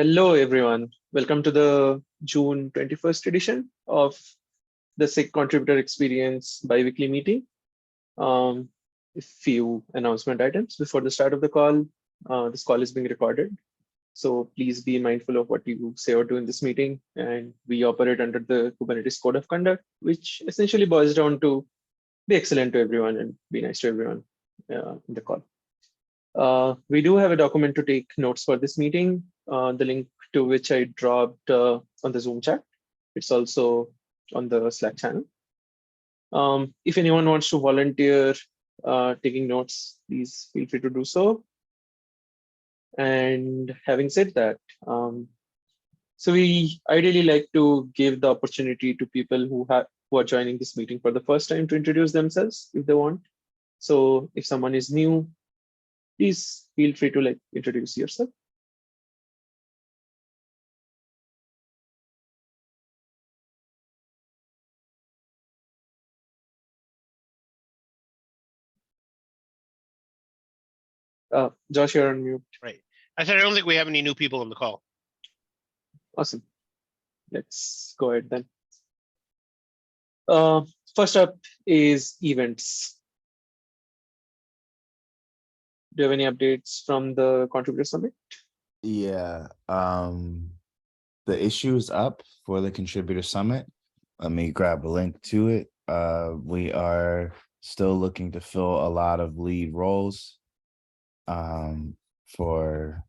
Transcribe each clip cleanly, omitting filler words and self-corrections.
Hello, everyone. Welcome to the June 21st edition of the SIG Contributor Experience bi-weekly meeting. A few announcement items before the start of the call. This call is being recorded, so please be mindful of what you say or do in this meeting. And we operate under the Kubernetes Code of Conduct, which essentially boils down to be excellent to everyone and be nice to everyone in the call. We do have a document to take notes for this meeting, the link to which I dropped on the Zoom chat. It's also on the Slack channel. If anyone wants to volunteer taking notes, please feel free to do so. And having said that, so we ideally like to give the opportunity to people who are joining this meeting for the first time to introduce themselves if they want. So if someone is new, please feel free to introduce yourself. Josh, you're on mute. Right. I said I don't think we have any new people on the call. Awesome. Let's go ahead then. First up is events. Do you have any updates from the Contributor Summit? Yeah, the issue is up for the Contributor Summit. Let me grab a link to it. We are still looking to fill a lot of lead roles for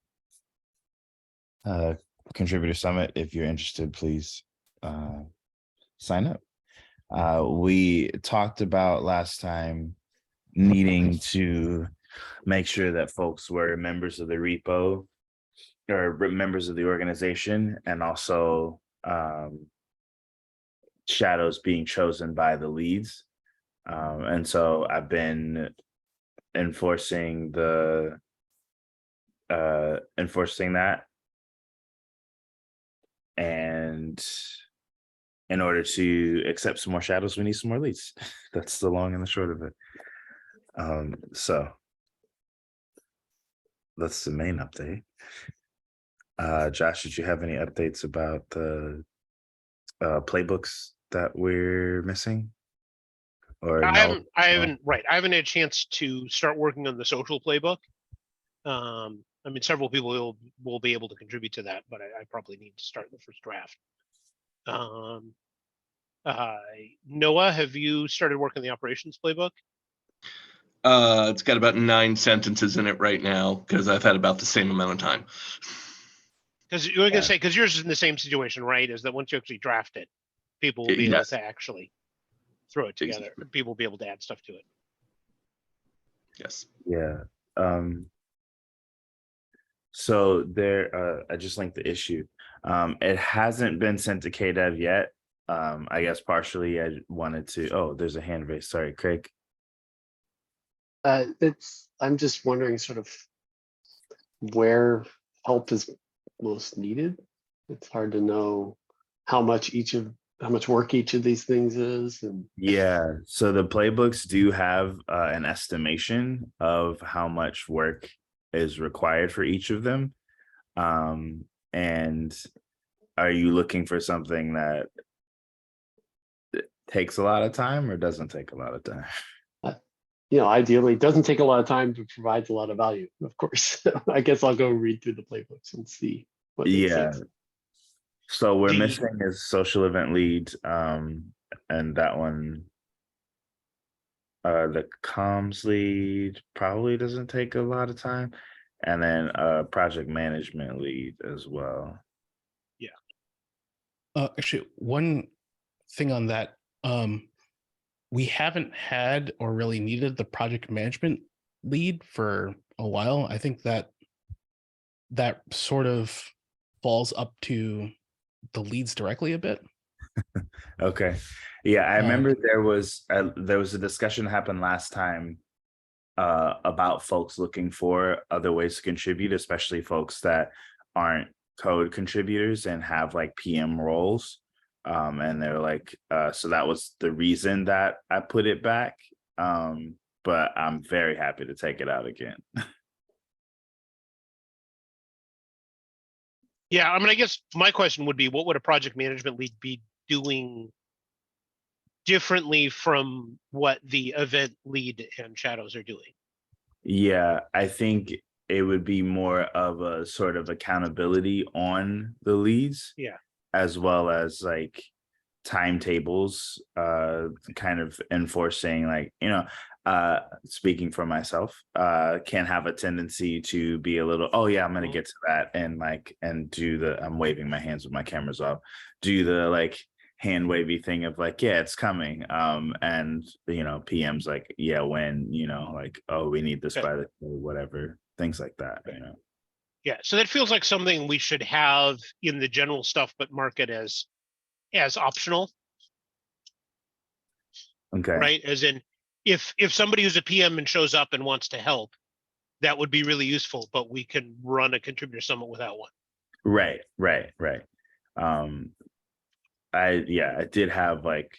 Contributor Summit. If you're interested, please sign up. We talked about last time needing to make sure that folks were members of the repo or members of the organization, and also shadows being chosen by the leads. And so I've been enforcing that. And in order to accept some more shadows, we need some more leads. That's the long and the short of it. So that's the main update. Josh, did you have any updates about the playbooks that we're missing? Or I haven't had a chance to start working on the social playbook. I mean, several people will be able to contribute to that, but I probably need to start the first draft. Noah, have you started working the operations playbook? It's got about 9 sentences in it right now because I've had about the same amount of time. Because you were going to say, because yours is in the same situation, right? Is that once you actually draft it, people will be able to actually throw it together. Exactly. People will be able to add stuff to it. Yes. Yeah. So there, I just linked the issue. It hasn't been sent to KDev yet. I guess partially I wanted to. Oh, there's a hand raised. Sorry, Craig. I'm just wondering sort of where help is most needed. It's hard to know how much work each of these things is. And yeah, so the playbooks do have an estimation of how much work is required for each of them. And are you looking for something that takes a lot of time or doesn't take a lot of time? Ideally, it doesn't take a lot of time, but provides a lot of value, of course. I guess I'll go read through the playbooks and see what makes sense. So we're missing is social event lead, and that one, the comms lead probably doesn't take a lot of time, and then project management lead as well. Yeah. Actually, one thing on that, we haven't had or really needed the project management lead for a while. I think that sort of falls up to the leads directly a bit. Okay. Yeah, I remember there was a discussion that happened last time about folks looking for other ways to contribute, especially folks that aren't code contributors and have like PM roles. And they're like, so that was the reason that I put it back. But I'm very happy to take it out again. Yeah, I mean, I guess my question would be, what would a project management lead be doing differently from what the event lead and shadows are doing? Yeah, I think it would be more of a sort of accountability on the leads. Yeah. As well as like timetables, kind of enforcing, like, speaking for myself, can have a tendency to be a little, oh yeah, I'm gonna get to that, and like, and do the, I'm waving my hands with my cameras off, do the like hand wavy thing of like, yeah, it's coming. And PM's like, yeah, when, like, oh, we need this Okay. by the whatever, things like that, Yeah, so that feels like something we should have in the general stuff, but mark it as optional, Okay. right? As in, if somebody who's a PM and shows up and wants to help, that would be really useful, but we can run a contributor summit without one. Right. I did have like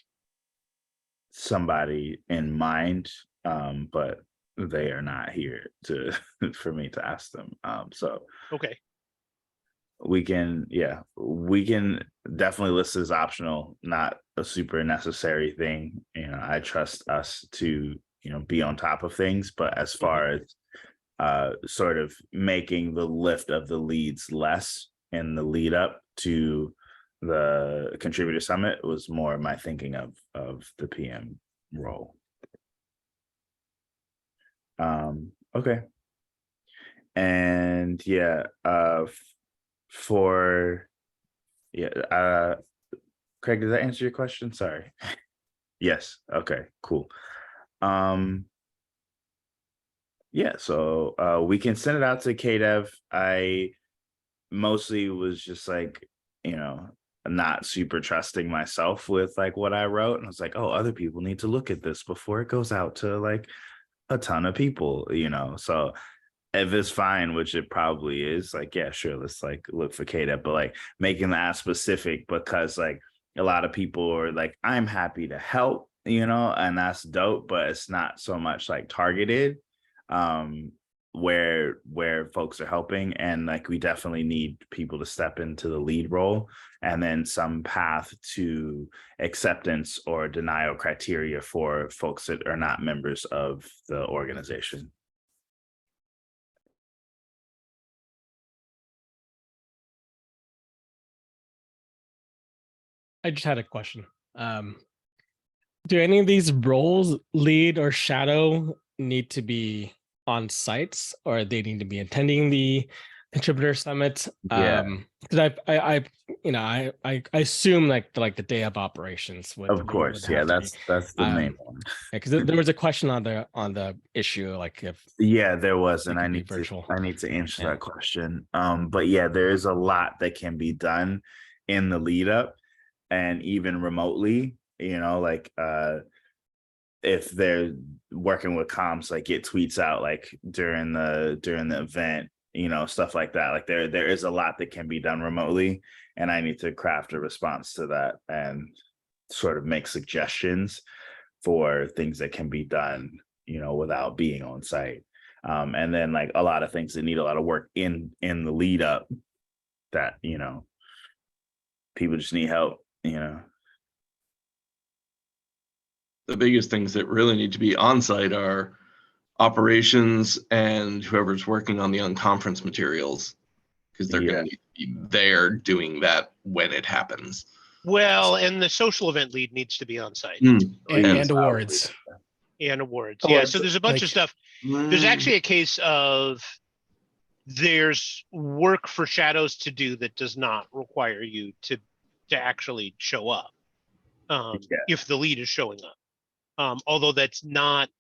somebody in mind, but they are not here to for me to ask them. So Okay. we can definitely list as optional, not a super necessary thing. I trust us to, be on top of things, but as far as sort of making the lift of the leads less in the lead up to the contributor summit was more my thinking of the PM role. Okay. And Craig, did that answer your question? Sorry. Yes. Okay, cool. So we can send it out to KDev. I mostly was just like, not super trusting myself with like what I wrote. And I was like, oh, other people need to look at this before it goes out to like a ton of people, So if it's fine, which it probably is, like, yeah, sure, let's like look for KDev, but like making that specific, because like a lot of people are like, I'm happy to help, and that's dope, but it's not so much like targeted. Where folks are helping, and like we definitely need people to step into the lead role, and then some path to acceptance or denial criteria for folks that are not members of the organization. I just had a question. Do any of these roles, lead or shadow, need to be on sites, or they need to be attending the contributor summit? Yeah. Because I assume like the day of operations would, Of course, yeah, that's the main one. because there was a question on the issue, like if there was, and it I could be need virtual. to answer Yeah. that question. But yeah, there is a lot that can be done in the lead up, and even remotely, like if they're working with comms, like get tweets out like during the event, stuff like that. Like there is a lot that can be done remotely, and I need to craft a response to that and sort of make suggestions for things that can be done, without being on site. And then like a lot of things that need a lot of work in the lead up that, people just need help, The biggest things that really need to be on site are operations and whoever's working on the unconference materials, because they're going to need to be there doing that when it happens. Well, and the social event lead needs to be on site. And awards. And awards. Yeah, so there's a bunch of stuff. There's actually a case of there's work for shadows to do that does not require you to actually show up, if the lead is showing up. Although that's not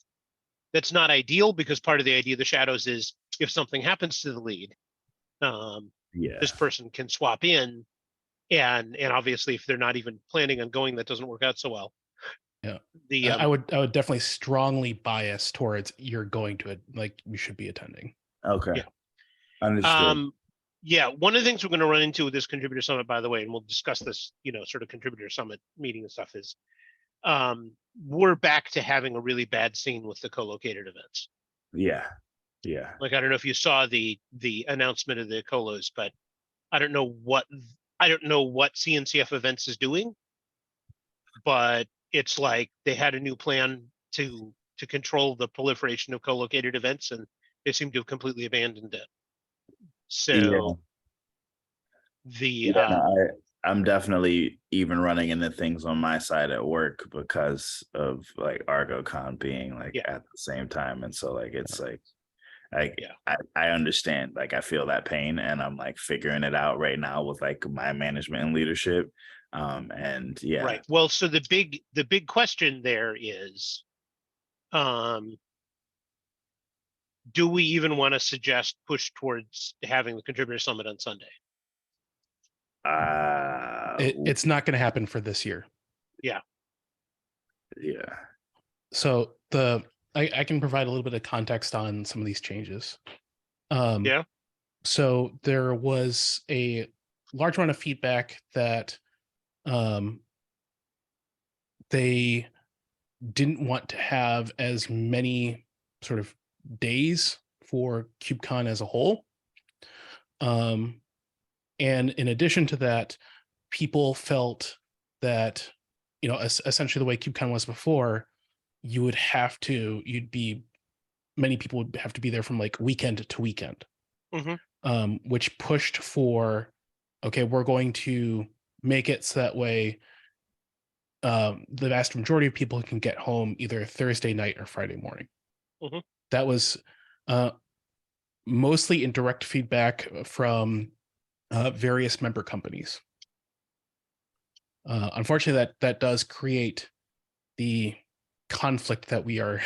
ideal, because part of the idea of the shadows is if something happens to the lead, this person can swap in, and obviously if they're not even planning on going, that doesn't work out so well. Yeah, I would definitely strongly bias towards you're going to it, like you should be attending. Okay. Yeah. Understood. Yeah, one of the things we're going to run into with this contributor summit, by the way, and we'll discuss this, sort of contributor summit meeting and stuff, is we're back to having a really bad scene with the co-located events. Yeah. Like, I don't know if you saw the announcement of the colos, but I don't know what CNCF Events is doing, but it's like they had a new plan to control the proliferation of co-located events, and they seem to have completely abandoned it. So I'm definitely even running into things on my side at work because of like ArgoCon being like at the same time, and so like it's like I understand, like I feel that pain, and I'm like figuring it out right now with like my management and leadership. And right. Well, so the big question there is, do we even want to suggest push towards having the contributor summit on Sunday? It's not going to happen for this year. Yeah. So I can provide a little bit of context on some of these changes. So there was a large amount of feedback that they didn't want to have as many sort of days for KubeCon as a whole. And in addition to that, people felt that, you know, essentially the way KubeCon was before, many people would have to be there from like weekend to weekend, which pushed for, okay, we're going to make it so that way the vast majority of people can get home either Thursday night or Friday morning. That was mostly in direct feedback from various member companies. Unfortunately, that does create the conflict that we are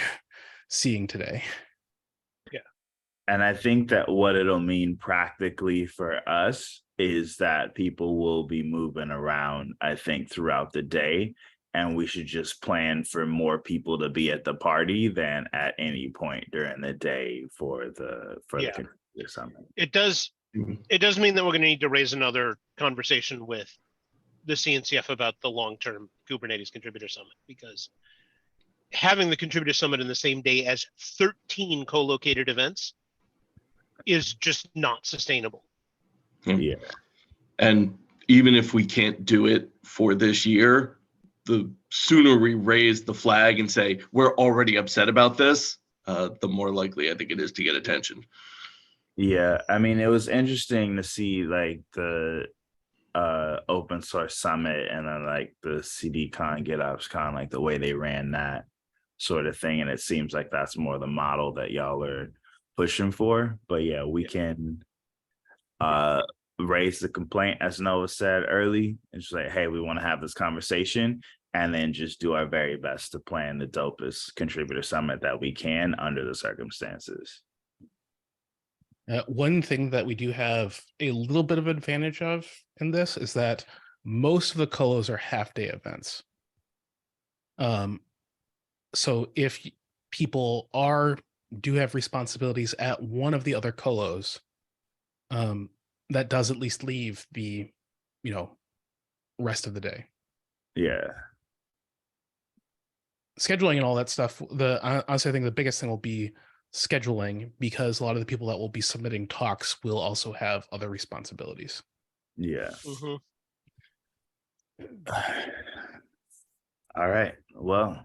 seeing today. And I think that what it'll mean practically for us is that people will be moving around, I think, throughout the day. And we should just plan for more people to be at the party than at any point during the day for the contributor summit. It does mean that we're going to need to raise another conversation with the CNCF about the long-term Kubernetes contributor summit, because having the contributor summit in the same day as 13 co-located events is just not sustainable. And even if we can't do it for this year, the sooner we raise the flag and say we're already upset about this, the more likely I think it is to get attention. Yeah, I mean, it was interesting to see like the open source summit and then like the CDCon, GitOpsCon, like the way they ran that sort of thing, and it seems like that's more the model that y'all are pushing for. But yeah, we can raise the complaint, as Noah said early, and just like, hey, we want to have this conversation, and then just do our very best to plan the dopest contributor summit that we can under the circumstances. One thing that we do have a little bit of advantage of in this is that most of the colos are half-day events. So if people do have responsibilities at one of the other colos, that does at least leave the, rest of the day. Yeah. Scheduling and all that stuff. Honestly, I think the biggest thing will be scheduling, because a lot of the people that will be submitting talks will also have other responsibilities. Yeah. All right. Well,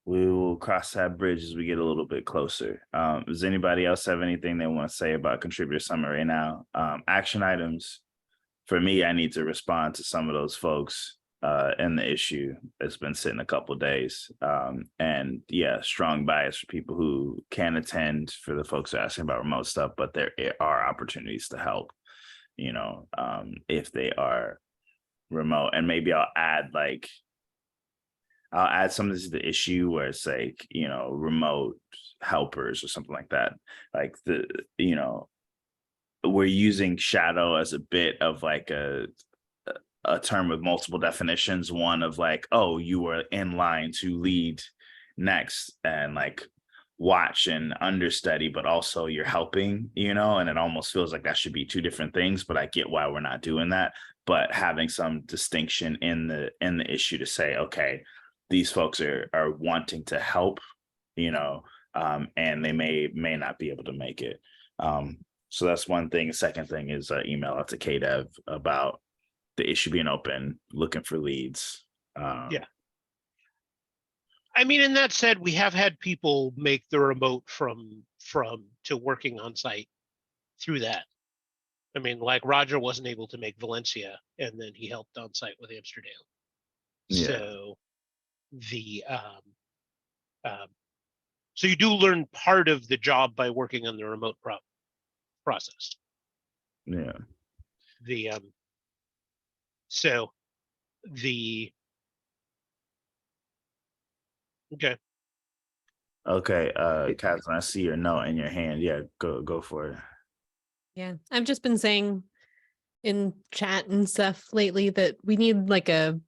we will cross that bridge as we get a little bit closer. Does anybody else have anything they want to say about Contributor Summit right now? Action items. For me, I need to respond to some of those folks in the issue. It's been sitting a couple of days. And yeah, strong bias for people who can attend, for the folks who are asking about remote stuff, but there are opportunities to help, if they are remote. And maybe I'll add something to the issue where it's like, remote helpers or something like that. Like we're using shadow as a bit of like a term with multiple definitions. One of like, oh, you were in line to lead next and like watch and understudy, but also you're helping, and it almost feels like that should be two different things, but I get why we're not doing that. But having some distinction in the issue to say, okay, these folks are wanting to help, and they may not be able to make it. So that's one thing. Second thing is email out to KDev about the issue being open, looking for leads. Yeah. I mean, and that said, we have had people make the remote from to working on site through that. I mean, like Roger wasn't able to make Valencia, and then he helped on site with Amsterdam. Yeah. So the so you do learn part of the job by working on the remote process. Yeah. The so the okay. Okay, Catherine, I see your note in your hand. Yeah, go for it. Yeah, I've just been saying in chat and stuff lately that we need like a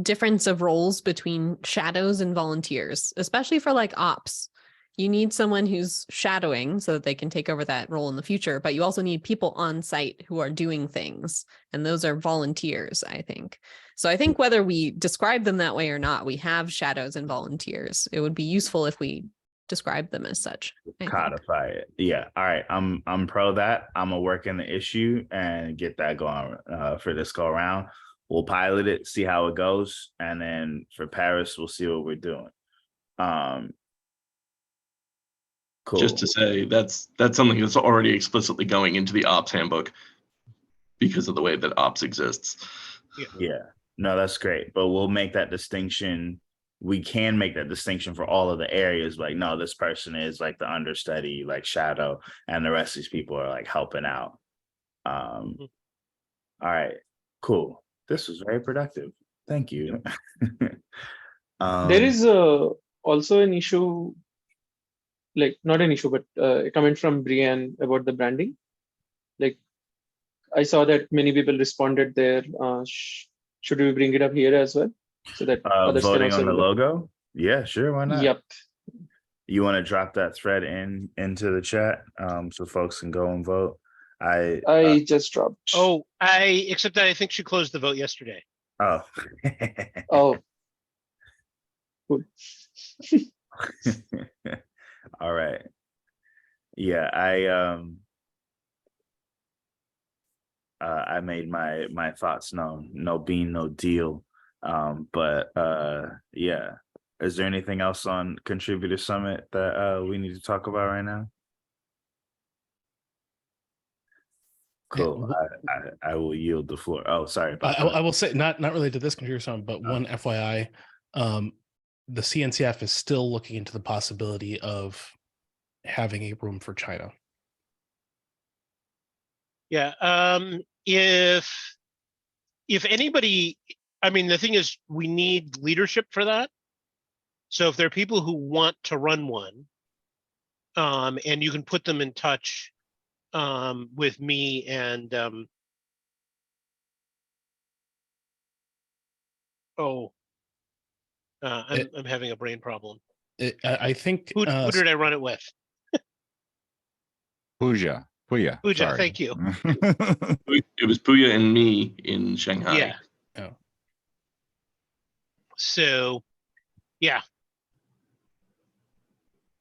difference of roles between shadows and volunteers, especially for like ops. You need someone who's shadowing so that they can take over that role in the future, but you also need people on site who are doing things, and those are volunteers, I think. So I think whether we describe them that way or not, we have shadows and volunteers. It would be useful if we describe them as such. Codify it. Yeah. All right. I'm pro that. I'm gonna work in the issue and get that going for this go around. We'll pilot it, see how it goes, and then for Paris, we'll see what we're doing. Cool. Just to say, that's something that's already explicitly going into the ops handbook because of the way that ops exists. Yeah. No, that's great. But we'll make that distinction. We can make that distinction for all of the areas. Like, no, this person is like the understudy, like shadow, and the rest of these people are like helping out. All right, cool. This was very productive. Thank you. There is also an issue, like not an issue, but a comment from Brienne about the branding. Like, I saw that many people responded there. Should we bring it up here as well, so that others voting can also on the logo? Yeah, sure. Why not? Yep. You want to drop that thread into the chat so folks can go and vote? I just dropped. Oh, except that I think she closed the vote yesterday. Oh. Oh. Cool. All right. Yeah, I made my thoughts known. No bean, no deal. But yeah. Is there anything else on Contributor Summit that we need to talk about right now? Cool. I will yield the floor. Oh, sorry about that. I will say not related to this Contributor Summit, but one FYI, the CNCF is still looking into the possibility of having a room for China. Yeah. If anybody, I mean, the thing is, we need leadership for that. So if there are people who want to run one, and you can put them in touch with me and I'm having a brain problem. I think who did I run it with? Puja, sorry. Thank you. It was Puya and me in Shanghai. Yeah. Oh. So, yeah.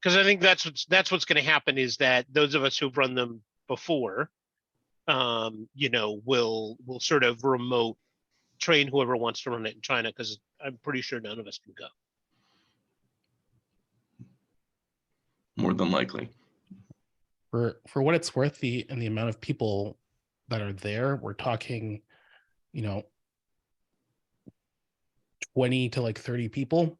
Because I think that's what's going to happen is that those of us who've run them before, will sort of remote train whoever wants to run it in China, because I'm pretty sure none of us can go. More than likely. For what it's worth, the amount of people that are there, we're talking, 20 to like 30 people.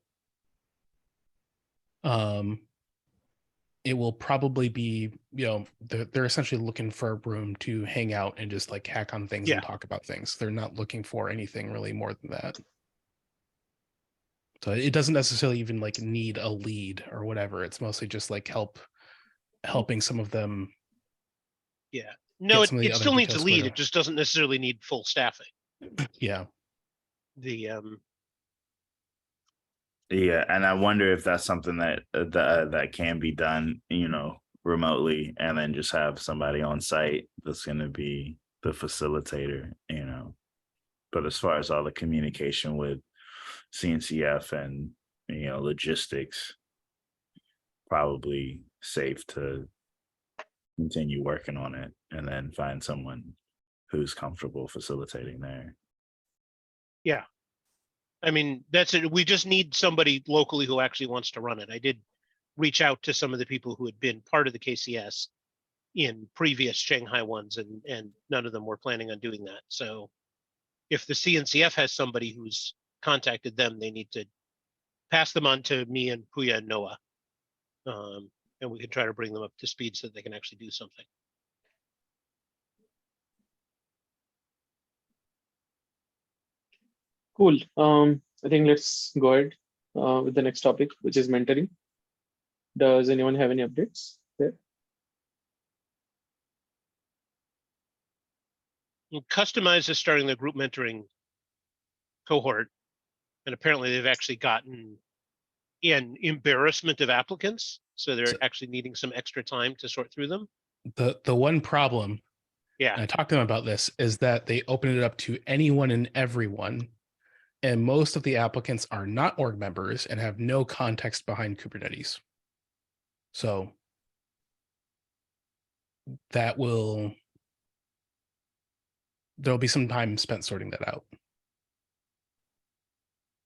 It will probably be, they're essentially looking for a room to hang out and just like hack on things and talk about things. They're not looking for anything really more than that. So it doesn't necessarily even like need a lead or whatever. It's mostly just like helping some of them. Yeah. No, it still needs a lead. It just doesn't necessarily need full staffing. Yeah. Yeah, and I wonder if that's something that can be done, remotely, and then just have somebody on site that's going to be the facilitator, But as far as all the communication with CNCF and logistics, probably safe to continue working on it and then find someone who's comfortable facilitating there. Yeah. I mean, that's it. We just need somebody locally who actually wants to run it. I did reach out to some of the people who had been part of the KCS in previous Shanghai ones, and none of them were planning on doing that. So if the CNCF has somebody who's contacted them, they need to pass them on to me and Puya and Noah. And we can try to bring them up to speed so that they can actually do something. Cool. I think let's go ahead with the next topic, which is mentoring. Does anyone have any updates there? Customize is starting the group mentoring cohort, and apparently they've actually gotten an embarrassment of applicants, so they're actually needing some extra time to sort through them. The one problem, yeah, and I talked to them about this, is that they open it up to anyone and everyone, and most of the applicants are not org members and have no context behind Kubernetes. So there'll be some time spent sorting that out.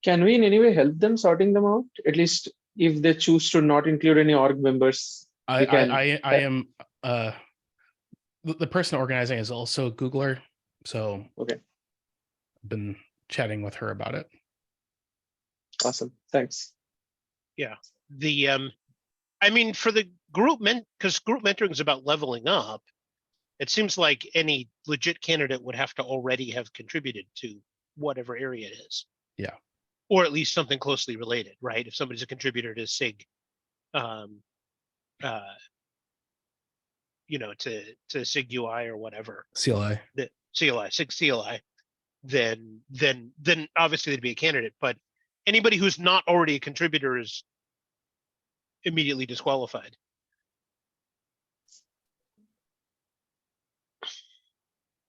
Can we in any way help them sorting them out? At least if they choose to not include any org members. I am the person organizing is also a Googler, so okay. I've been chatting with her about it. Awesome, thanks. Yeah, I mean, for the group because group mentoring is about leveling up. It seems like any legit candidate would have to already have contributed to whatever area it is. Yeah. Or at least something closely related, right? If somebody's a contributor to SIG, to SIG UI or whatever. CLI. SIG CLI, then obviously they'd be a candidate. But anybody who's not already a contributor is immediately disqualified.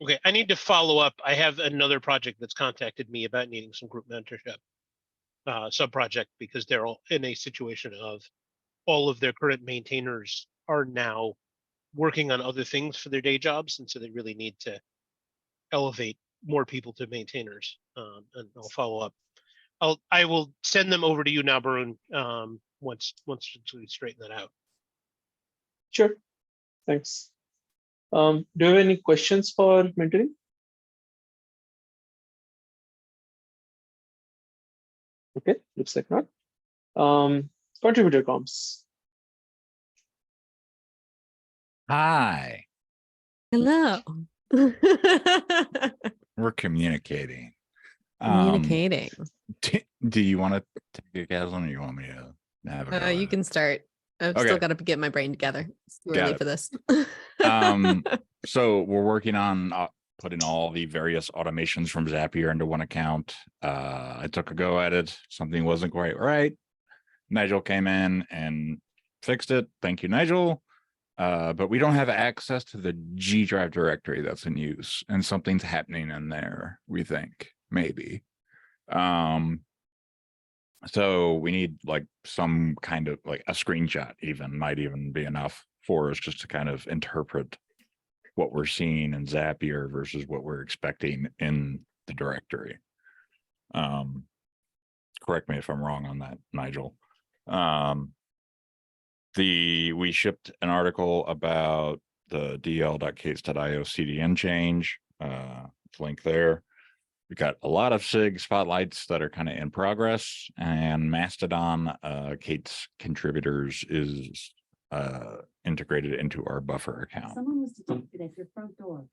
Okay, I need to follow up. I have another project that's contacted me about needing some group mentorship sub-project, because they're all in a situation of all of their current maintainers are now working on other things for their day jobs, and so they really need to elevate more people to maintainers. And I'll follow up. I will send them over to you now, Barun, once we straighten that out. Sure, thanks. Do you have any questions for mentoring? Okay, looks like not. Contributor comms. Hi. Hello. We're communicating. Communicating. Do you want to take a guess on, or you want me to have a go? You can start. I've still got to get my brain together. It's too early for this. So we're working on putting all the various automations from Zapier into one account. I took a go at it. Something wasn't quite right. Nigel came in and fixed it. Thank you, Nigel. But we don't have access to the G Drive directory that's in use, and something's happening in there, we think, maybe. So we need like some kind of like a screenshot might even be enough for us just to kind of interpret what we're seeing in Zapier versus what we're expecting in the directory. Correct me if I'm wrong on that, Nigel. We shipped an article about the dl.case.io CDN change. Link there. We got a lot of SIG spotlights that are kind of in progress, and Mastodon, Kate's contributors, is integrated into our buffer account. Someone was detected at your front door.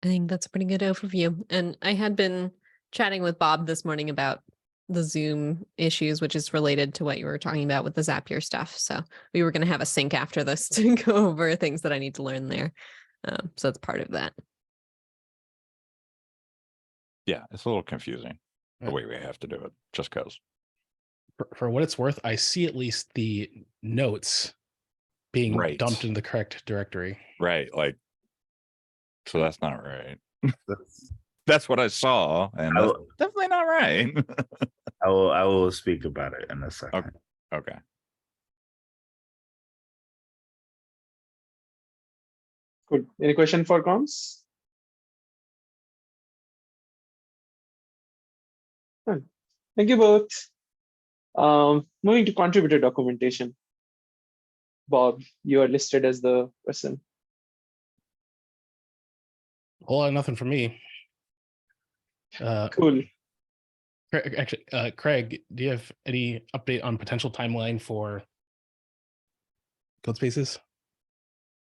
I think that's a pretty good overview. And I had been chatting with Bob this morning about the Zoom issues, which is related to what you were talking about with the Zapier stuff. So we were going to have a sync after this to go over things that I need to learn there. So it's part of that. Yeah, it's a little confusing the way we have to do it, just because. For what it's worth, I see at least the notes being dumped in the correct directory. Right, like, so that's not right. That's what I saw, and that's definitely not right. I will speak about it in a second. Okay. Good. Any question for comms? Fine. Thank you both. Moving to contributor documentation. Bob, you are listed as the person. Whole lot of nothing for me. Cool. Actually, Craig, do you have any update on potential timeline for code spaces?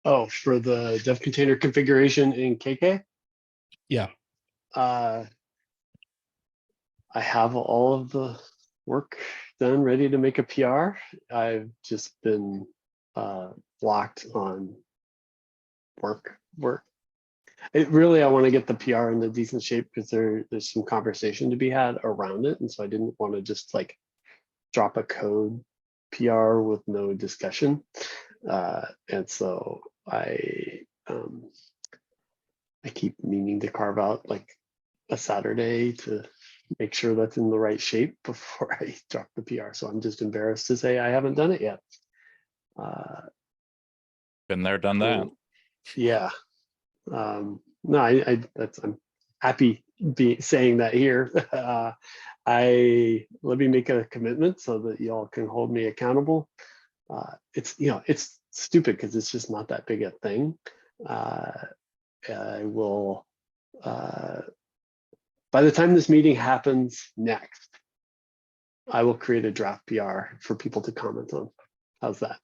Oh, for the dev container configuration in KK? Yeah. I have all of the work done, ready to make a PR. I've just been blocked on work. I want to get the PR into decent shape because there's some conversation to be had around it. And so I didn't want to just like drop a code PR with no discussion. And so I keep meaning to carve out like a Saturday to make sure that's in the right shape before I drop the PR. So I'm just embarrassed to say I haven't done it yet. Been there, done that. Yeah. No, I'm happy saying that here. Let me make a commitment so that y'all can hold me accountable. It's stupid because it's just not that big a thing. I will, by the time this meeting happens next, I will create a draft PR for people to comment on. How's that?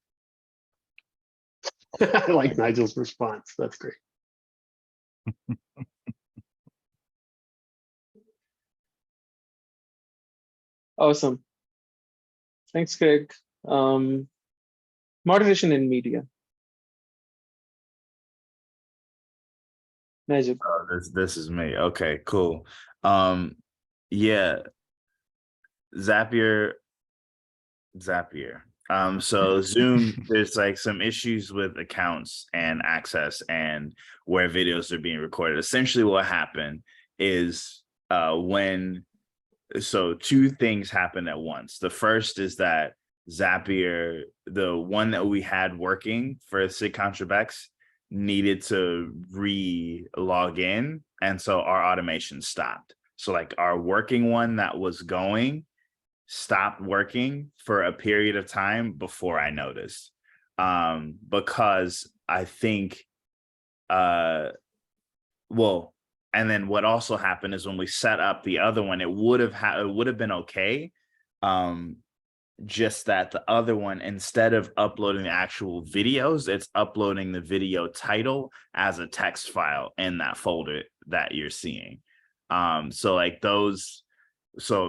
I like Nigel's response. That's great. Awesome. Thanks, Craig. Moderation in media. Nigel. Oh, this is me. Okay, cool. Yeah, Zapier. So Zoom, there's like some issues with accounts and access and where videos are being recorded. Essentially what happened is two things happened at once. The first is that Zapier, the one that we had working for SIG ContribEx, needed to re-log in. And so our automation stopped. So like our working one that was going stopped working for a period of time before I noticed. Because I think, and then what also happened is when we set up the other one, it would have been okay. Just that the other one, instead of uploading the actual videos, it's uploading the video title as a text file in that folder that you're seeing. So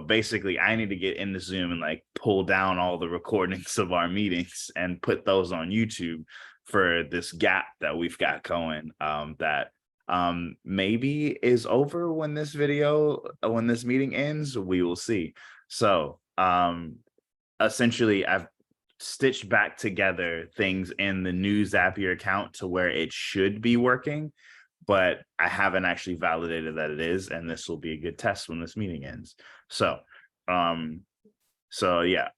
basically I need to get into Zoom and like pull down all the recordings of our meetings and put those on YouTube for this gap that we've got going, that maybe is over when this meeting ends. We will see. So essentially I've stitched back together things in the new Zapier account to where it should be working, but I haven't actually validated that it is, and this will be a good test when this meeting ends. So, yeah,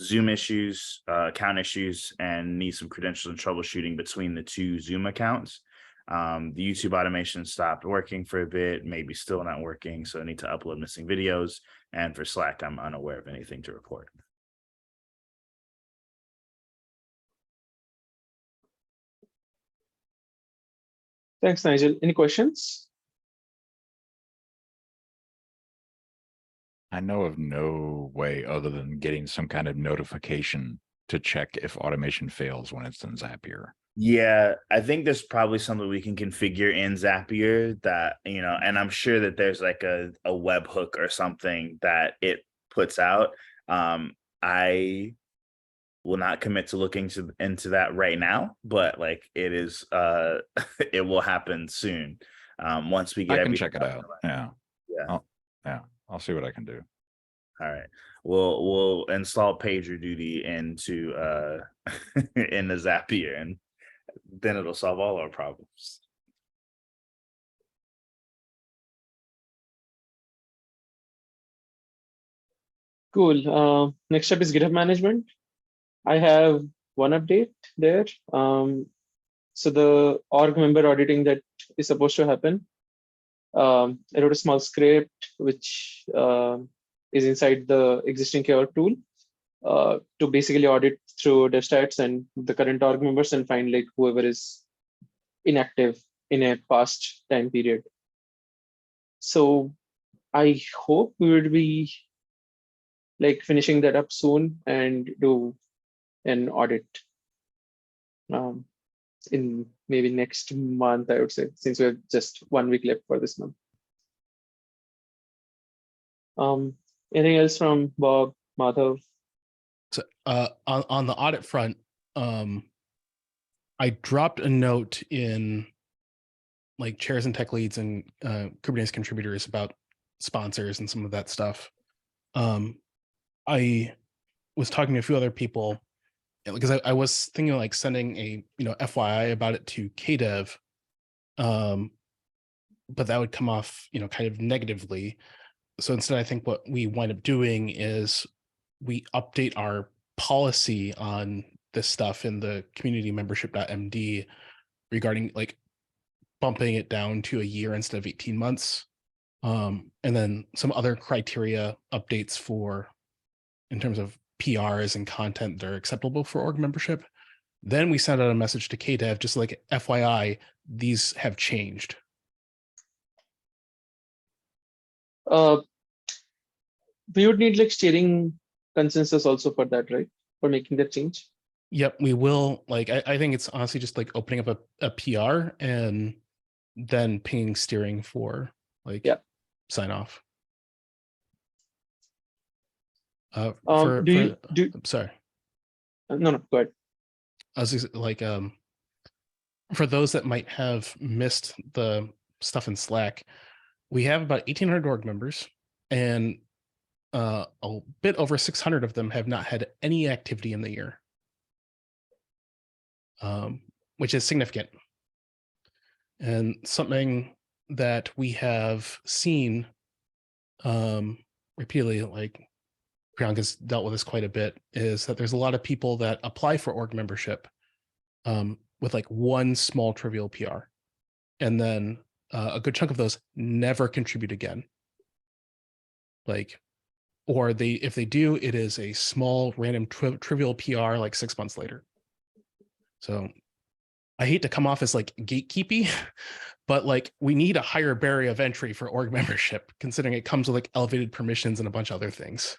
Zoom issues, account issues, and need some credentials and troubleshooting between the two Zoom accounts. The YouTube automation stopped working for a bit, maybe still not working, so I need to upload missing videos. And for Slack, I'm unaware of anything to report. Thanks, Nigel. Any questions? I know of no way other than getting some kind of notification to check if automation fails when it's in Zapier. Yeah, I think there's probably something we can configure in Zapier that, and I'm sure that there's like a webhook or something that it puts out. I will not commit to looking into that right now, but like it is, it will happen soon. Once we get I can check it out. Yeah. I'll see what I can do. All right. We'll install PagerDuty into in the Zapier, and then it'll solve all our problems. Cool. Next up is GitHub management. I have one update there. So the org member auditing that is supposed to happen, I wrote a small script which is inside the existing KORG tool to basically audit through dev stats and the current org members and find like whoever is inactive in a past time period. So I hope we would be like finishing that up soon and do an audit in maybe next month, I would say, since we have just 1 week left for this month. Anything else from Bob, Madhav? So on the audit front, I dropped a note in like chairs and tech leads and Kubernetes contributors about sponsors and some of that stuff. I was talking to a few other people because I was thinking of like sending a FYI about it to KDev, but that would come off kind of negatively. So instead, I think what we wind up doing is we update our policy on this stuff in the community membership.md regarding like bumping it down to a year instead of 18 months. And then some other criteria updates for in terms of PRs and content that are acceptable for org membership. Then we send out a message to KDev, just like FYI, these have changed. We would need like steering consensus also for that, right? For making that change. Yep, we will. Like, I think it's honestly just like opening up a PR and then pinging steering for like sign off. I'm sorry. No, go ahead. I was just, like, for those that might have missed the stuff in Slack, we have about 1,800 org members, and a bit over 600 of them have not had any activity in the year, which is significant. And something that we have seen repeatedly, like Priyanka's dealt with this quite a bit, is that there's a lot of people that apply for org membership with like one small trivial PR. And then a good chunk of those never contribute again. Like, or if they do, it is a small random trivial PR like 6 months later. So I hate to come off as like gatekeepy, but like we need a higher barrier of entry for org membership, considering it comes with like elevated permissions and a bunch of other things.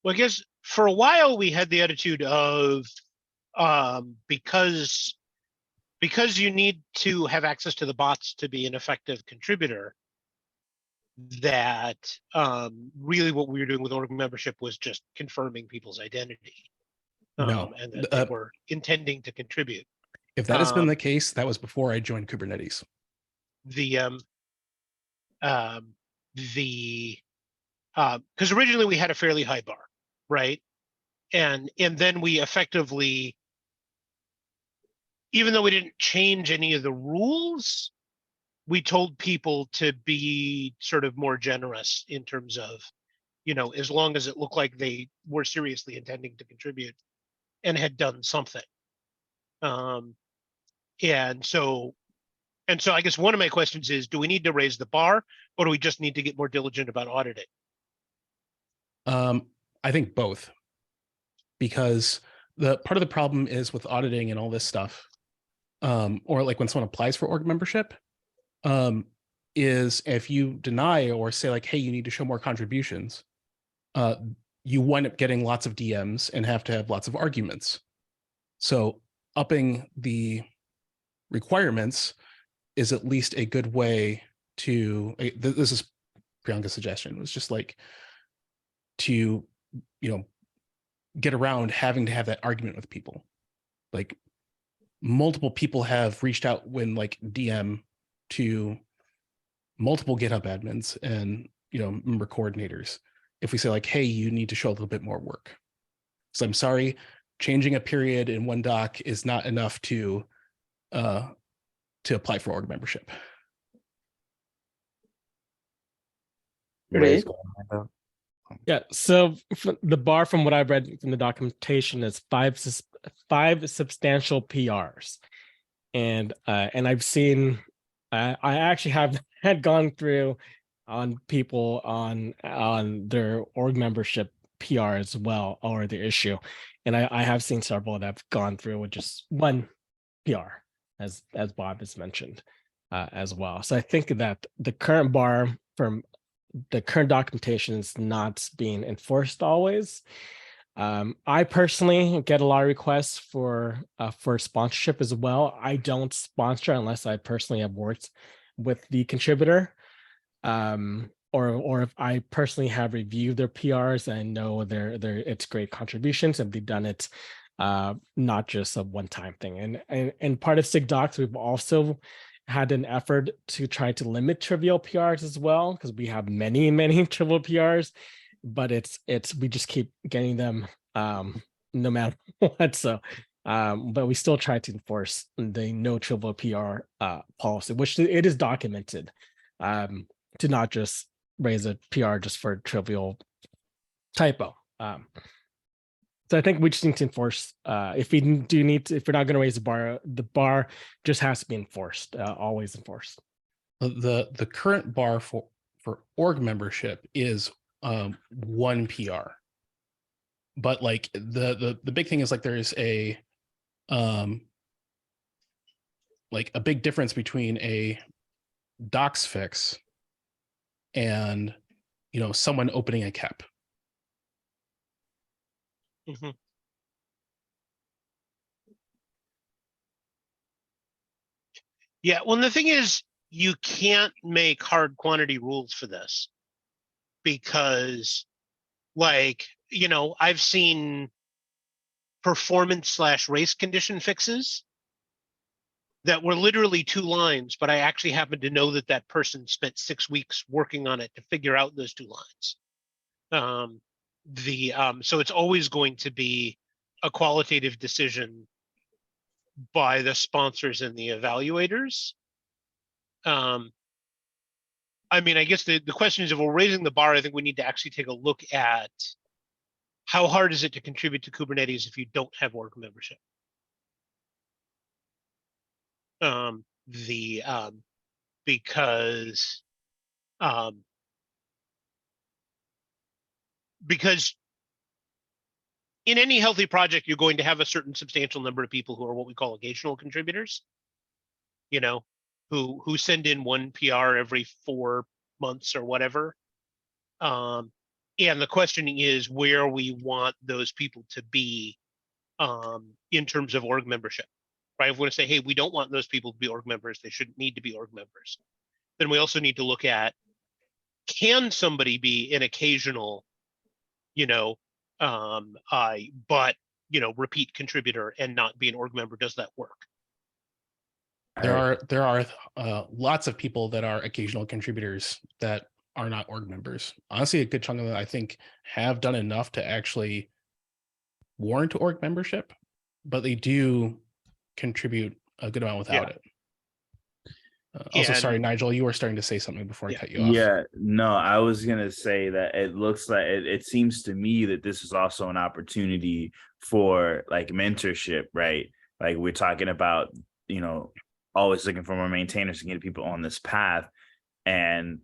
Well, I guess for a while we had the attitude of because you need to have access to the bots to be an effective contributor, that really what we were doing with org membership was just confirming people's identity. No, and that they were intending to contribute. If that has been the case, that was before I joined Kubernetes. Because originally we had a fairly high bar, right? And then we effectively, even though we didn't change any of the rules, we told people to be sort of more generous in terms of, as long as it looked like they were seriously intending to contribute and had done something. And so I guess one of my questions is, do we need to raise the bar, or do we just need to get more diligent about auditing? I think both, because the part of the problem is with auditing and all this stuff, or like when someone applies for org membership, is if you deny or say like, hey, you need to show more contributions, you wind up getting lots of DMs and have to have lots of arguments. So upping the requirements is at least a good way to, this is Priyanka's suggestion, was just like to, get around having to have that argument with people. Like multiple people have reached out when like DM to multiple GitHub admins and, member coordinators. If we say like, hey, you need to show a little bit more work. So I'm sorry, changing a period in one doc is not enough to apply for org membership. Ray? Yeah, so the bar from what I've read from the documentation is five substantial PRs. And I've seen, I actually had gone through on people on their org membership PR as well, or the issue. And I have seen several that have gone through with just one PR, as Bob has mentioned as well. So I think that the current bar from the current documentation is not being enforced always. I personally get a lot of requests for sponsorship as well. I don't sponsor unless I personally have worked with the contributor, or if I personally have reviewed their PRs and know it's great contributions and they've done it not just a one-time thing. And part of SIG Docs, we've also had an effort to try to limit trivial PRs as well, because we have many trivial PRs, but it's we just keep getting them no matter what. So but we still try to enforce the no trivial PR policy, which it is documented, to not just raise a PR just for trivial typo. So I think we just need to enforce. If we do need to, if we're not going to raise the bar just has to be enforced, always enforced. The current bar for org membership is 1 PR, but like the big thing is like there is a like a big difference between a docs fix and someone opening a cap. Mm-hmm. Yeah, well, the thing is, you can't make hard quantity rules for this because, like, I've seen performance/race condition fixes that were literally 2 lines, but I actually happen to know that person spent 6 weeks working on it to figure out those 2 lines. So it's always going to be a qualitative decision by the sponsors and the evaluators. I mean, I guess the question is, if we're raising the bar, I think we need to actually take a look at how hard is it to contribute to Kubernetes if you don't have org membership. Because in any healthy project, you're going to have a certain substantial number of people who are what we call occasional contributors, who send in 1 PR every 4 months or whatever. And the question is where we want those people to be in terms of org membership, right? If we're going to say, hey, we don't want those people to be org members, they shouldn't need to be org members. Then we also need to look at, can somebody be an occasional, but repeat contributor and not be an org member? Does that work? There are lots of people that are occasional contributors that are not org members. Honestly, a good chunk of them, I think, have done enough to actually warrant org membership, but they do contribute a good amount without it. Also, sorry, Nigel, you were starting to say something before I cut you off. Yeah, no, I was gonna say that it looks like it seems to me that this is also an opportunity for like mentorship, right? Like we're talking about, always looking for more maintainers to get people on this path. And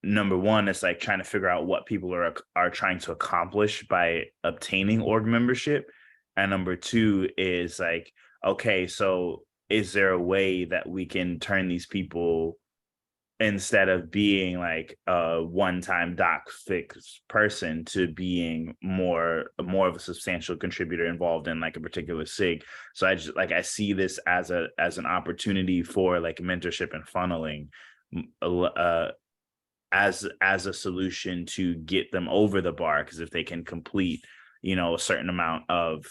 number one, it's like trying to figure out what people are trying to accomplish by obtaining org membership. And number 2 is like, okay, so is there a way that we can turn these people, instead of being like a one-time doc fix person, to being more of a substantial contributor involved in like a particular SIG? So I see this as an opportunity for like mentorship and funneling, as a solution to get them over the bar. Because if they can complete, a certain amount of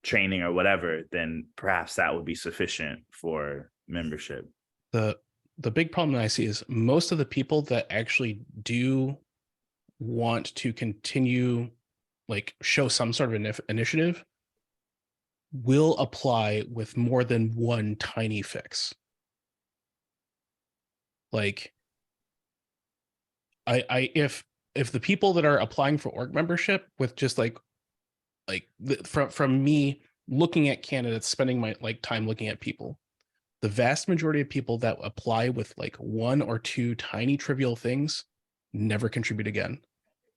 training or whatever, then perhaps that would be sufficient for membership. The big problem that I see is most of the people that actually do want to continue, like show some sort of initiative, will apply with more than one tiny fix. Like, if if the people that are applying for org membership with just from me looking at candidates, spending my time looking at people, the vast majority of people that apply with like one or two tiny trivial things never contribute again.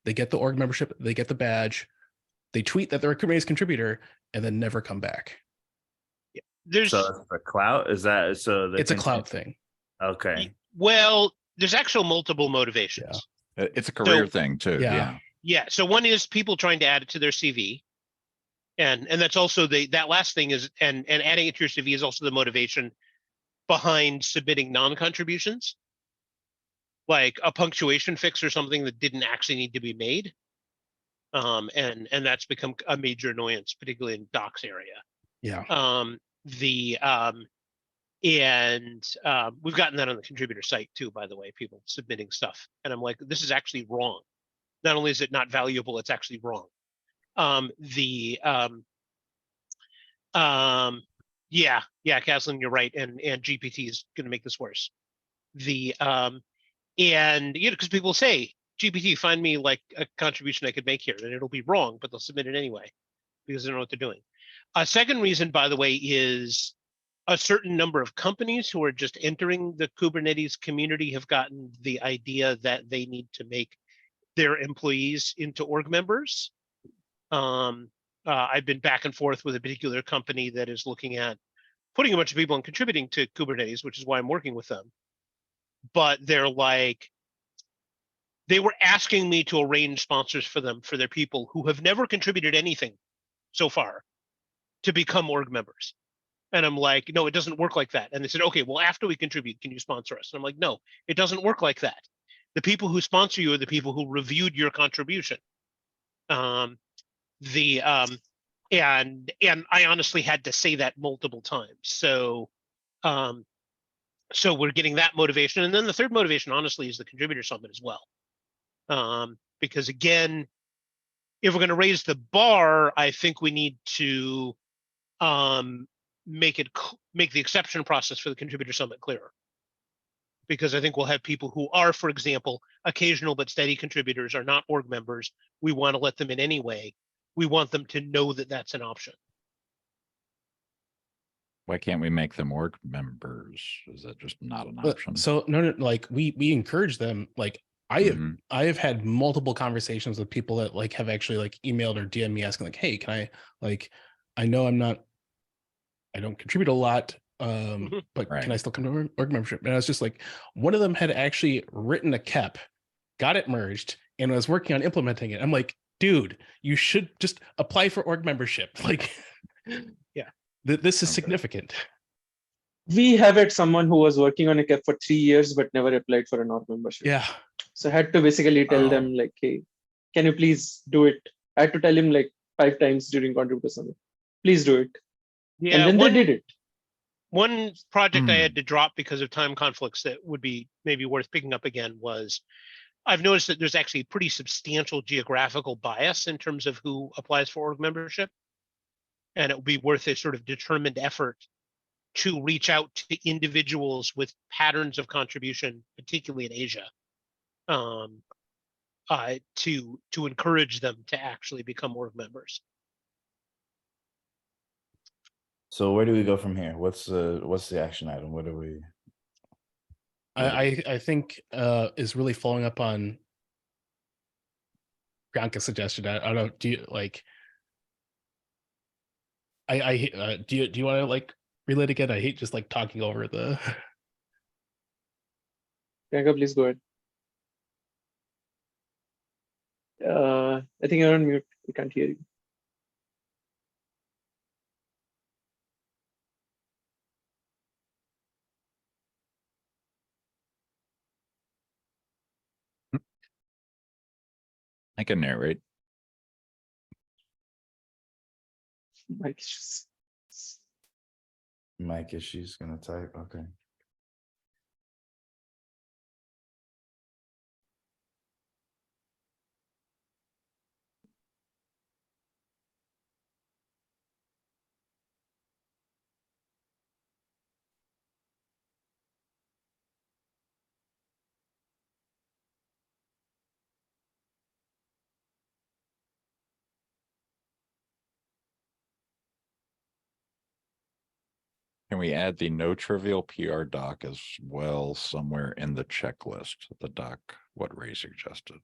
They get the org membership, they get the badge, they tweet that they're a Kubernetes contributor, and then never come back. There's So the clout is that so it's a clout thing. Okay. Well, there's actual multiple motivations. Yeah. It's a career thing too. Yeah. Yeah. So one is people trying to add it to their CV. And that's also that last thing is and adding it to your CV is also the motivation behind submitting non-contributions, like a punctuation fix or something that didn't actually need to be made. And that's become a major annoyance, particularly in docs area. Yeah. We've gotten that on the contributor site too, by the way, people submitting stuff. And I'm like, this is actually wrong. Not only is it not valuable, it's actually wrong. Yeah, Caslin, you're right. And GPT is going to make this worse. And because people say, GPT, find me like a contribution I could make here, and it'll be wrong, but they'll submit it anyway because they know what they're doing. A second reason, by the way, is a certain number of companies who are just entering the Kubernetes community have gotten the idea that they need to make their employees into org members. I've been back and forth with a particular company that is looking at putting a bunch of people and contributing to Kubernetes, which is why I'm working with them. But they're like, they were asking me to arrange sponsors for them, for their people who have never contributed anything so far to become org members. And I'm like, no, it doesn't work like that. And they said, okay, well, after we contribute, can you sponsor us? And I'm like, no, it doesn't work like that. The people who sponsor you are the people who reviewed your contribution. And I honestly had to say that multiple times. So we're getting that motivation. And then the third motivation, honestly, is the contributor summit as well. Because again, if we're going to raise the bar, I think we need to make the exception process for the contributor summit clearer. Because I think we'll have people who are, for example, occasional but steady contributors, are not org members. We want to let them in anyway. We want them to know that that's an option. Why can't we make them org members? Is that just not an option? So no, like we encourage them. Like I have had multiple conversations with people that like have actually like emailed or DM me asking like, hey, can I I know I don't contribute a lot, but can I still come to org membership? And I was just like, one of them had actually written a KEP, got it merged, and was working on implementing it. I'm like, dude, you should just apply for org membership. Like, yeah, this is significant. We have had someone who was working on a KEP for 3 years but never applied for an org membership. Yeah. So I had to basically tell them like, hey, can you please do it? I had to tell him like 5 times during Contributor Summit. Please do it. Yeah, and then they did it. One project I had to drop because of time conflicts that would be maybe worth picking up again was, I've noticed that there's actually pretty substantial geographical bias in terms of who applies for org membership. And it would be worth a sort of determined effort to reach out to individuals with patterns of contribution, particularly in Asia, to encourage them to actually become org members. So where do we go from here? What's the action item? What do we? I think is really following up on Bianca's suggestion. I don't know. Do you like? Do you want to like relate again? I hate just like talking over the. Bianca, please go ahead. I think you're on mute. We can't hear you. I can narrate. Mic issues. Mic issues gonna type. Okay. Can we add the no trivial PR doc as well somewhere in the checklist? The doc, what Ray suggested.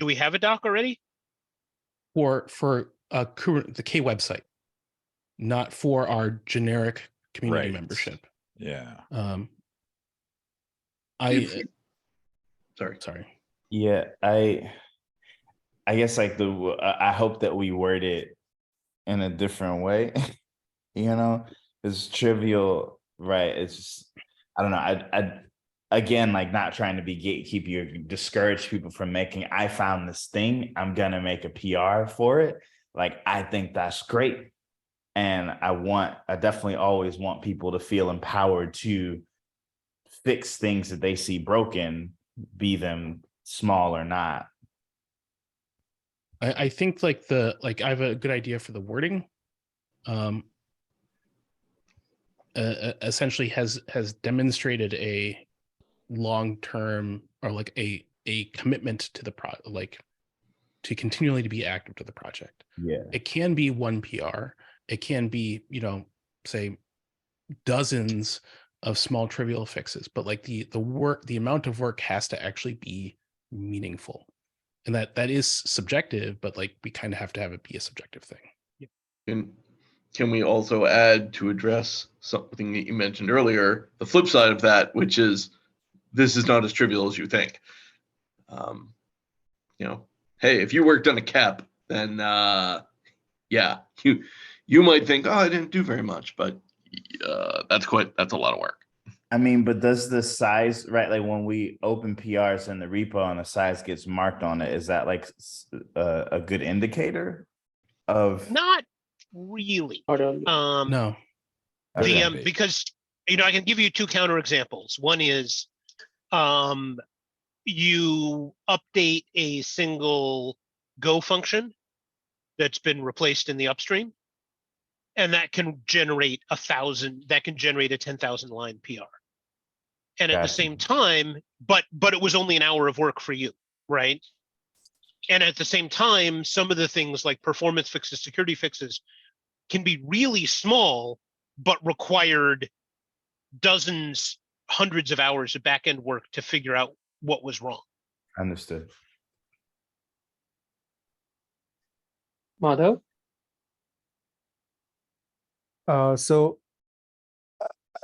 Do we have a doc already? For current the K website, not for our generic community Right. membership. Yeah. Sorry. Yeah, I guess like I hope that we word it in a different way. You know, it's trivial, right? It's just, I don't know. I again, like, not trying to be gatekeeper, you discourage people from making, I found this thing, I'm gonna make a PR for it. Like, I think that's great. And I definitely always want people to feel empowered to fix things that they see broken, be them small or not. I think I have a good idea for the wording. Essentially has demonstrated a long-term or like a commitment to the to continually to be active to the project. Yeah. It can be one PR. It can be, say dozens of small trivial fixes, but like the amount of work has to actually be meaningful. And that is subjective, but like we kind of have to have it be a subjective thing. And can we also add, to address something that you mentioned earlier, the flip side of that, which is this is not as trivial as you think. Hey, if you worked on a CAP, then yeah, you might think, oh, I didn't do very much, but that's a lot of work. I mean, but does the size, right? Like when we open PRs in the repo and the size gets marked on it, is that like a good indicator of? Not really. No. Because I can give you two counter examples. One is you update a single Go function that's been replaced in the upstream, and that can generate a 10,000 line PR. And at the same time, but it was only an hour of work for you, right? And at the same time, some of the things like performance fixes, security fixes can be really small, but required dozens, hundreds of hours of back-end work to figure out what was wrong. Understood. Madhav?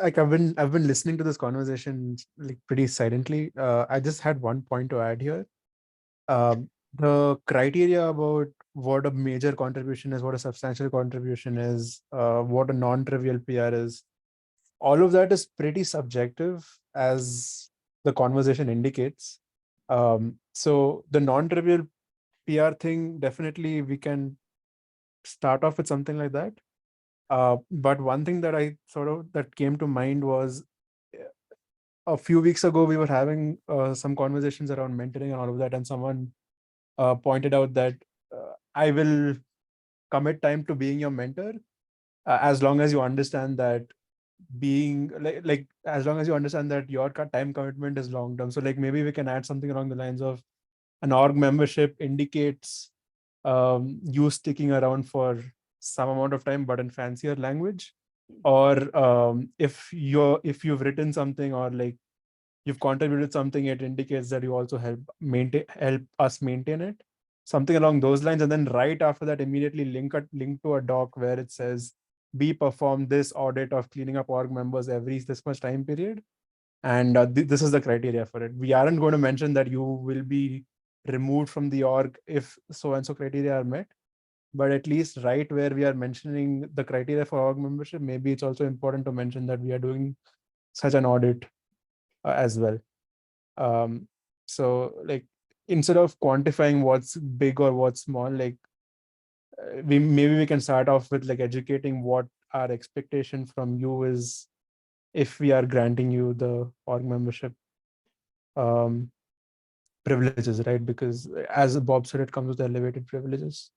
Like I've been listening to this conversation like pretty silently. I just had one point to add here. The criteria about what a major contribution is, what a substantial contribution is, what a non-trivial PR is, all of that is pretty subjective, as the conversation indicates. So the non-trivial PR thing, definitely we can start off with something like that. But one thing that that came to mind was a few weeks ago, we were having some conversations around mentoring and all of that. And someone pointed out that I will commit time to being your mentor as long as you understand that being as long as you understand that your time commitment is long term. So like maybe we can add something along the lines of an org membership indicates you sticking around for some amount of time, but in fancier language. Or if you've written something or like you've contributed something, it indicates that you also help us maintain it, something along those lines. And then right after that, immediately link to a doc where it says, "We perform this audit of cleaning up org members every this much time period, and this is the criteria for it." We aren't going to mention that you will be removed from the org if so and so criteria are met, but at least right where we are mentioning the criteria for org membership, maybe it's also important to mention that we are doing such an audit as well. So like instead of quantifying what's big or what's small, like we can start off with like educating what our expectation from you is if we are granting you the org membership privileges, right? Because as Bob said, it comes with elevated privileges.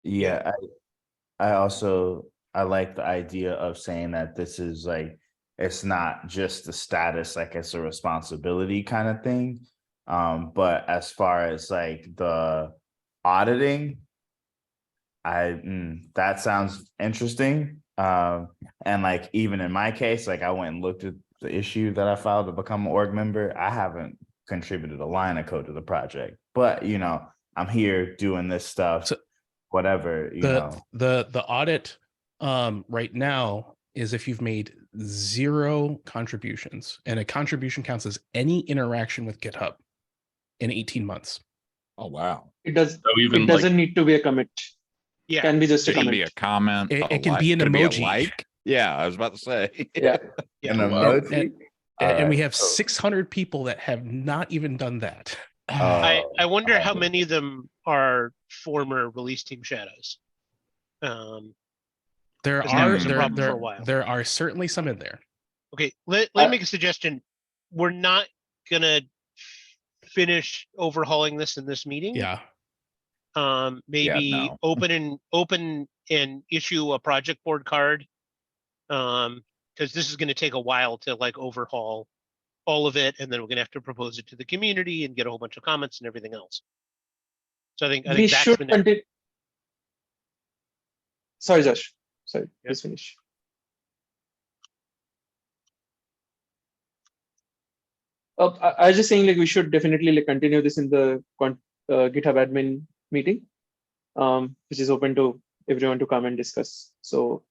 Yeah, I like the idea of saying that this is like, it's not just the status, like it's a responsibility kind of thing. But as far as like the auditing, that sounds interesting. And like even in my case, like I went and looked at the issue that I filed to become an org member. I haven't contributed a line of code to the project, but you know, I'm here doing this stuff, So whatever, you know. The audit right now is if you've made 0 contributions, and a contribution counts as any interaction with GitHub in 18 months. Oh, wow. It does. So even It doesn't need to be a commit. Yeah. Can be just a It can comment. be a comment. It can be an could emoji. like. Yeah, I was about to say. Yeah. An Yeah. emoji. And we Alright, have 600 people that have not even done that. I oh, wonder how many of them are former release team shadows. There Because that are was a problem for a while. there are certainly some in there. Okay, let me make a suggestion. We're not gonna finish overhauling this in this meeting. Yeah. Maybe no. open and issue a project board card. Because this is going to take a while to like overhaul all of it, and then we're going to have to propose it to the community and get a whole bunch of comments and everything else. So I think We that's should the next. continue. Sorry, Josh. Sorry, Yeah. please finish. I was just saying, like, we should definitely like continue this in the GitHub admin meeting, which is open to everyone to come and discuss. So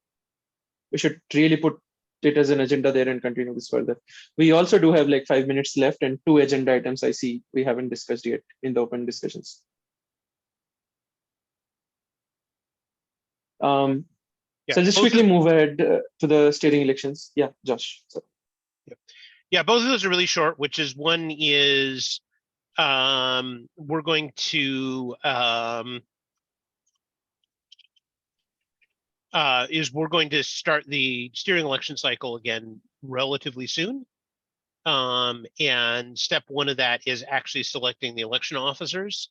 we should really put it as an agenda there and continue this further. We also do have like 5 minutes left and 2 agenda items I see we haven't discussed yet in the open discussions. So just quickly move ahead to the steering elections. Yeah, Josh. So. Yeah, both of those are really short, which is one is we're going to start the steering election cycle again relatively soon. And step 1 of that is actually selecting the election officers.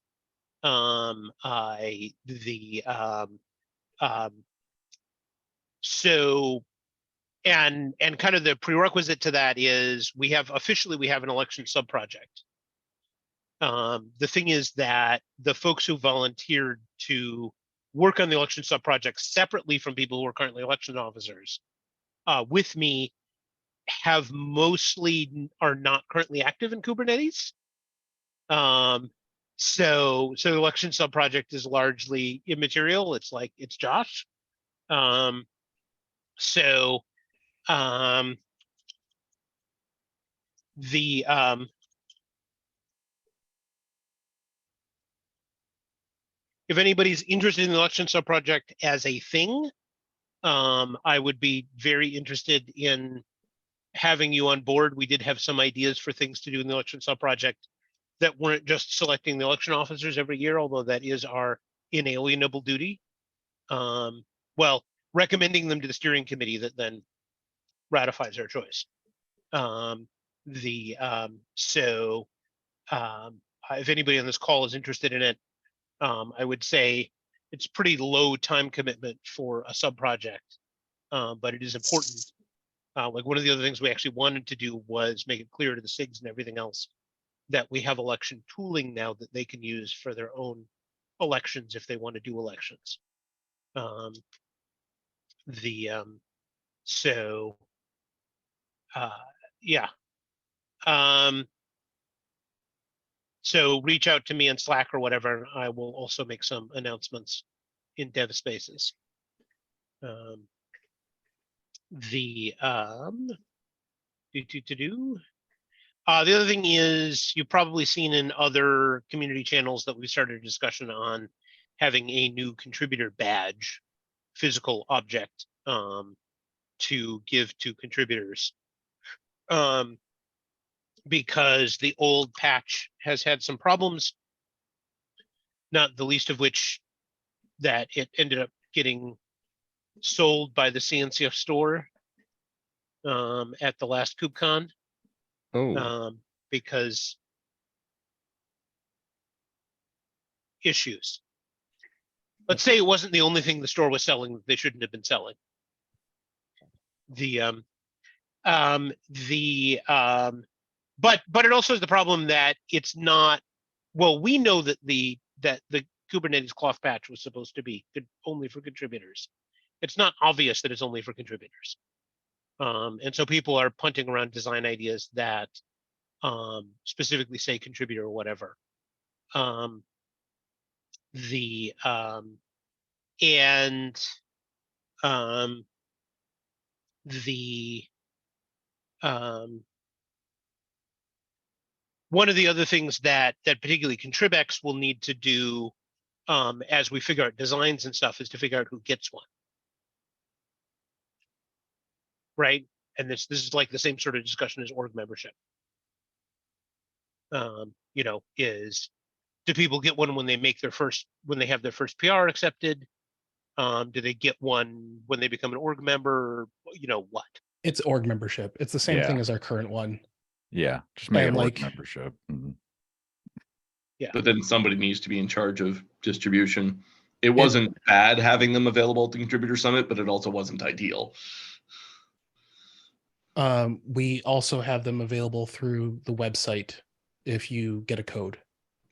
So and kind of the prerequisite to that is we have an election sub-project. The thing is that the folks who volunteered to work on the election sub-project separately from people who are currently election officers with me are not currently active in Kubernetes. So the election sub-project is largely immaterial. It's Josh. If anybody's interested in the election sub-project as a thing, I would be very interested in having you on board. We did have some ideas for things to do in the election sub-project that weren't just selecting the election officers every year, although that is our inalienable duty. Well, recommending them to the steering committee that then ratifies our choice. If anybody on this call is interested in it, I would say it's pretty low time commitment for a sub-project, but it is important. Like one of the other things we actually wanted to do was make it clear to the SIGs and everything else that we have election tooling now that they can use for their own elections if they want to do elections. Yeah. So reach out to me on Slack or whatever, and I will also make some announcements in dev spaces. The other thing is you've probably seen in other community channels that we started a discussion on having a new contributor badge, physical object, to give to contributors. Because the old patch has had some problems, not the least of which that it ended up getting sold by the CNCF store at the last KubeCon. Because issues. Let's say it wasn't the only thing the store was selling that they shouldn't have been selling. But it also has the problem that it's not. Well, we know that the Kubernetes cloth patch was supposed to be only for contributors, It's not obvious that it's only for contributors. And so people are punting around design ideas that specifically say contributor or whatever. One of the other things that particularly ContribEx will need to do as we figure out designs and stuff is to figure out who gets one. Right? And this is like the same sort of discussion as org membership. You know, do people get one when they make when they have their first PR accepted? Do they get one when they become an org member? You know what? It's org membership. It's the same thing as our current one. Yeah, just make it like org membership. Mm-hmm. Yeah. But then somebody needs to be in charge of distribution. It wasn't bad having them available at the Contributor Summit, but it also wasn't ideal. We also have them available through the website if you get a code.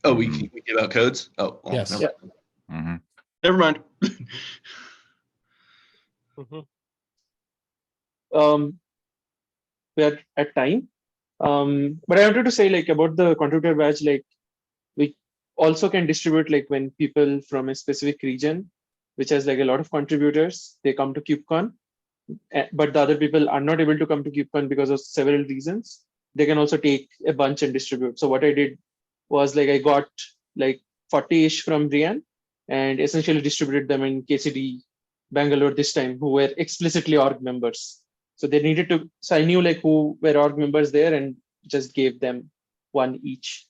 Oh, we give out codes? Oh, well, yes. Never mind. Never mind. We're at time. But I wanted to say like about the contributor badge, like we also can distribute like when people from a specific region, which has like a lot of contributors, they come to KubeCon, but the other people are not able to come to KubeCon because of several reasons. They can also take a bunch and distribute. So what I did was like I got like 40-ish from Brian and essentially distributed them in KCD Bangalore this time, who were explicitly org members. So they needed to, so I knew like who were org members there and just gave them one each.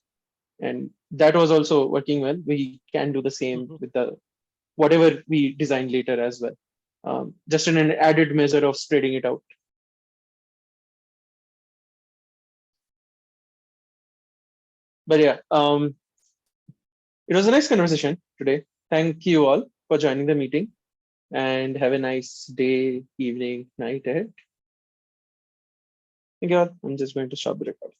And that was also working well. We can do the same with the whatever we design later as well. Just in an added measure of spreading it out. But yeah, it was a nice conversation today. Thank you all for joining the meeting and have a nice day, evening, night ahead. Thank you all. I'm just going to stop the recording.